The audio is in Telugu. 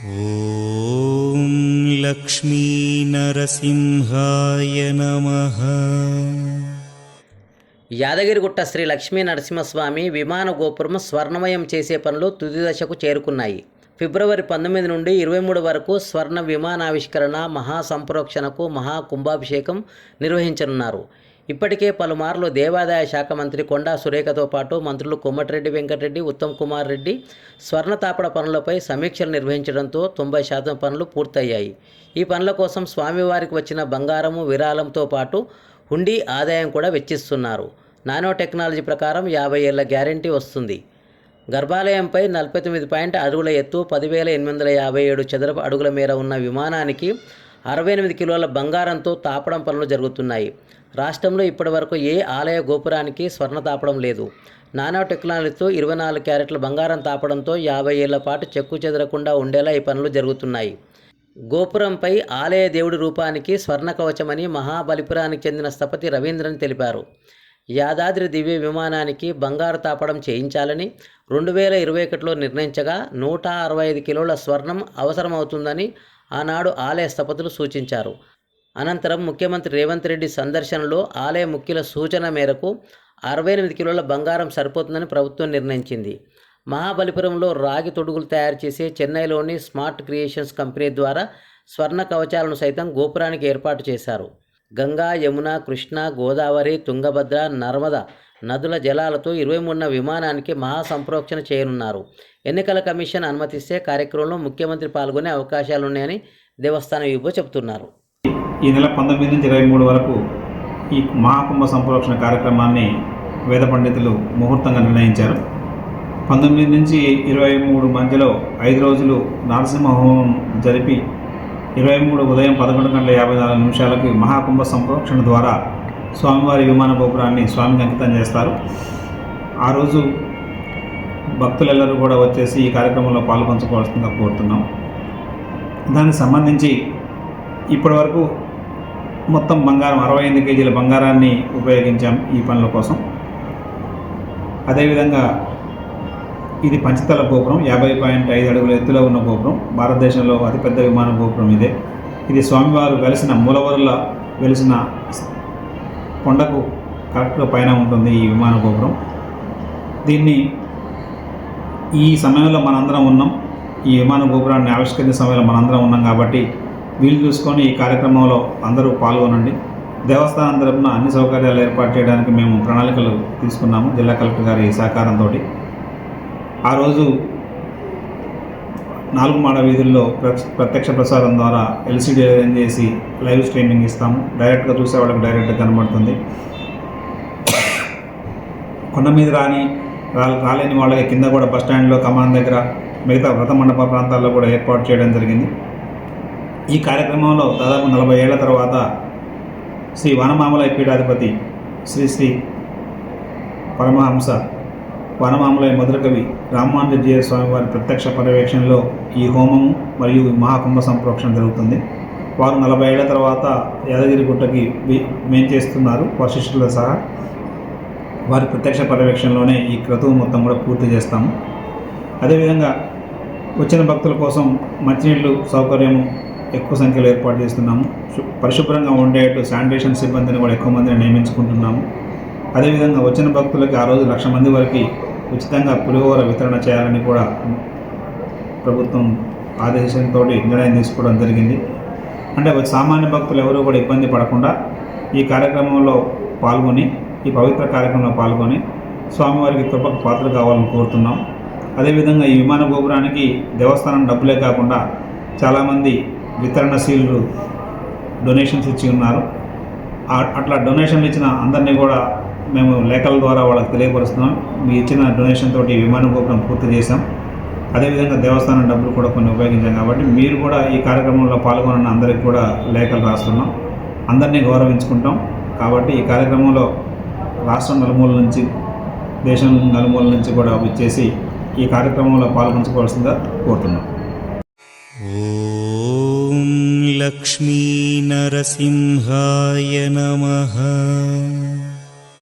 ఓం లక్ష్మీ నరసింహాయ నమః. యాదగిరిగుట్ట శ్రీ లక్ష్మీ నరసింహస్వామి విమాన గోపురం స్వర్ణమయం చేసే పనులు తుది దశకు చేరుకున్నాయి. ఫిబ్రవరి 19 నుండి 23 వరకు స్వర్ణ విమానావిష్కరణ, మహాసంప్రోక్షణకు మహాకుంభాభిషేకం నిర్వహించనున్నారు. ఇప్పటికే పలుమార్లు దేవాదాయ శాఖ మంత్రి కొండా సురేఖతో పాటు మంత్రులు కోమటిరెడ్డి వెంకటరెడ్డి, ఉత్తమ్ కుమార్ రెడ్డి స్వర్ణతాపడ పనులపై సమీక్షలు నిర్వహించడంతో 90% పనులు పూర్తయ్యాయి. ఈ పనుల కోసం స్వామివారికి వచ్చిన బంగారము, విరాళంతో పాటు హుండీ ఆదాయం కూడా వెచ్చిస్తున్నారు. నానో టెక్నాలజీ ప్రకారం 50 ఏళ్ల గ్యారంటీ వస్తుంది. గర్భాలయంపై 49 అడుగుల ఎత్తు, 10,857 చదరపు అడుగుల మేర ఉన్న విమానానికి 68 కిలోల బంగారంతో తాపడం పనులు జరుగుతున్నాయి. రాష్ట్రంలో ఇప్పటివరకు ఏ ఆలయ గోపురానికి స్వర్ణ తాపడం లేదు. నానో టెక్నాలజీతో 24 క్యారెట్ల బంగారం తాపడంతో 50 ఏళ్ల పాటు చెక్కు చెదరకుండా ఉండేలా ఈ పనులు జరుగుతున్నాయి. గోపురంపై ఆలయ దేవుడి రూపానికి స్వర్ణ కవచమని మహాబలిపురానికి చెందిన స్థపతి రవీంద్రన్ తెలిపారు. యాదాద్రి దివ్య విమానానికి బంగారు తాపడం చేయించాలని 2021లో నిర్ణయించగా 165 కిలోల స్వర్ణం అవసరమవుతుందని ఆనాడు ఆలయ స్థపతులు సూచించారు. అనంతరం ముఖ్యమంత్రి రేవంత్ రెడ్డి సందర్శనలో ఆలయ ముఖ్యుల సూచన మేరకు 68 కిలోల బంగారం సరిపోతుందని ప్రభుత్వం నిర్ణయించింది. మహాబలిపురంలో రాగి తొడుగులు తయారు చేసే చెన్నైలోని స్మార్ట్ క్రియేషన్స్ కంపెనీ ద్వారా స్వర్ణ కవచాలను సైతం గోపురానికి ఏర్పాటు చేశారు. గంగా, యమున, కృష్ణ, గోదావరి, తుంగభద్ర, నర్మద నదుల జలాలతో 23న విమానానికి మహాసంప్రోక్షణ చేయనున్నారు. ఎన్నికల కమిషన్ అనుమతిస్తే కార్యక్రమంలో ముఖ్యమంత్రి పాల్గొనే అవకాశాలున్నాయని దేవస్థానం ఈవో చెబుతున్నారు. ఈ నెల 19 నుంచి 23 వరకు ఈ మహాకుంభ సంప్రోక్షణ కార్యక్రమాన్ని వేద పండితులు ముహూర్తంగా నిర్ణయించారు. 19 నుంచి 23 మధ్యలో 5 రోజులు నరసింహ హోమం జరిపి 23 ఉదయం 11:54 మహాకుంభ సంప్రోక్షణ ద్వారా స్వామివారి విమాన గోపురాన్ని స్వామికి అంకితం చేస్తారు. ఆ రోజు భక్తులెల్లరూ కూడా వచ్చేసి ఈ కార్యక్రమంలో పాల్పంచుకోవాల్సిందిగా కోరుతున్నాం. దానికి సంబంధించి ఇప్పటివరకు మొత్తం బంగారం 68 కేజీల బంగారాన్ని ఉపయోగించాం ఈ పనుల కోసం. అదేవిధంగా ఇది పంచతల గోపురం, 50.5 అడుగుల ఎత్తులో ఉన్న గోపురం. భారతదేశంలో అతిపెద్ద విమాన గోపురం ఇదే. ఇది స్వామివారు వెలిసిన మూలవరుల వెలిసిన కొండకు కరెక్ట్గా పైన ఉంటుంది ఈ విమాన గోపురం. దీన్ని ఈ సమయంలో మనందరం ఉన్నాం. ఈ విమాన గోపురాన్ని ఆవిష్కరించే సమయంలో మనందరం ఉన్నాం కాబట్టి వీలు చూసుకొని ఈ కార్యక్రమంలో అందరూ పాల్గొనండి. దేవస్థానం తరపున అన్ని సౌకర్యాలు ఏర్పాటు చేయడానికి మేము ప్రణాళికలు తీసుకున్నాము జిల్లా కలెక్టర్ గారి సహకారంతో. ఆ రోజు 4 మాడ వీధుల్లో ప్రత్యక్ష ప్రసారం ద్వారా ఎల్సీడీ అరేంజ్ చేసి లైవ్ స్ట్రీమింగ్ ఇస్తాము. డైరెక్ట్గా చూసే వాళ్ళకి డైరెక్ట్గా కనబడుతుంది. కొండ మీద రాలేని వాళ్ళకి కింద కూడా బస్టాండ్లో, కమాన్ దగ్గర, మిగతా వ్రత మండప ప్రాంతాల్లో కూడా ఏర్పాటు చేయడం జరిగింది. ఈ కార్యక్రమంలో దాదాపు 40 ఏళ్ల తర్వాత శ్రీ వనమామలై పీఠాధిపతి శ్రీ శ్రీ పరమహంస వనమామలై మధురకవి రామానుజీయ స్వామివారి ప్రత్యక్ష పర్యవేక్షణలో ఈ హోమము మరియు మహాకుంభ సంప్రోక్షణ జరుగుతుంది. వారు 40 ఏళ్ల తర్వాత యాదగిరిగుట్టకి మేం చేస్తున్నారు వశిష్ఠులతో సహా. వారి ప్రత్యక్ష పర్యవేక్షణలోనే ఈ క్రతువు మొత్తం కూడా పూర్తి చేస్తాము. అదేవిధంగా వచ్చిన భక్తుల కోసం మంచినీళ్ళు సౌకర్యము ఎక్కువ సంఖ్యలో ఏర్పాటు చేస్తున్నాము. పరిశుభ్రంగా ఉండేట్టు శానిటేషన్ సిబ్బందిని కూడా ఎక్కువ మందిని నియమించుకుంటున్నాము. అదేవిధంగా వచ్చిన భక్తులకి ఆ రోజు 1,00,000 మంది వరకు ఉచితంగా పులిహోర వితరణ చేయాలని కూడా ప్రభుత్వం ఆదేశంతో నిర్ణయం తీసుకోవడం జరిగింది. అంటే సామాన్య భక్తులు ఎవరూ కూడా ఇబ్బంది పడకుండా ఈ కార్యక్రమంలో పాల్గొని, ఈ పవిత్ర కార్యక్రమంలో పాల్గొని స్వామివారికి కృపకు పాత్ర కావాలని కోరుతున్నాం. అదేవిధంగా ఈ విమాన గోపురానికి దేవస్థానం డబ్బులే కాకుండా చాలామంది వితరణశీలు డొనేషన్స్ ఇచ్చి ఉన్నారు. అట్లా డొనేషన్లు ఇచ్చిన అందరినీ కూడా మేము లేఖల ద్వారా వాళ్ళకి తెలియపరుస్తున్నాం. మీ ఇచ్చిన డొనేషన్ తోటి విమాన గోపురం పూర్తి చేశాం. అదేవిధంగా దేవస్థానం డబ్బులు కూడా కొన్ని ఉపయోగించాం. కాబట్టి మీరు కూడా ఈ కార్యక్రమంలో పాల్గొన్న అందరికీ కూడా లేఖలు రాస్తున్నాం. అందరినీ గౌరవించుకుంటాం. కాబట్టి ఈ కార్యక్రమంలో రాష్ట్రం నలుమూల నుంచి, దేశం నలుమూల నుంచి కూడా వచ్చేసి ఈ కార్యక్రమంలో పాల్గొంచుకోవాల్సిందిగా కోరుతున్నాం. ఓం లక్ష్మీ నరసింహాయ నమః.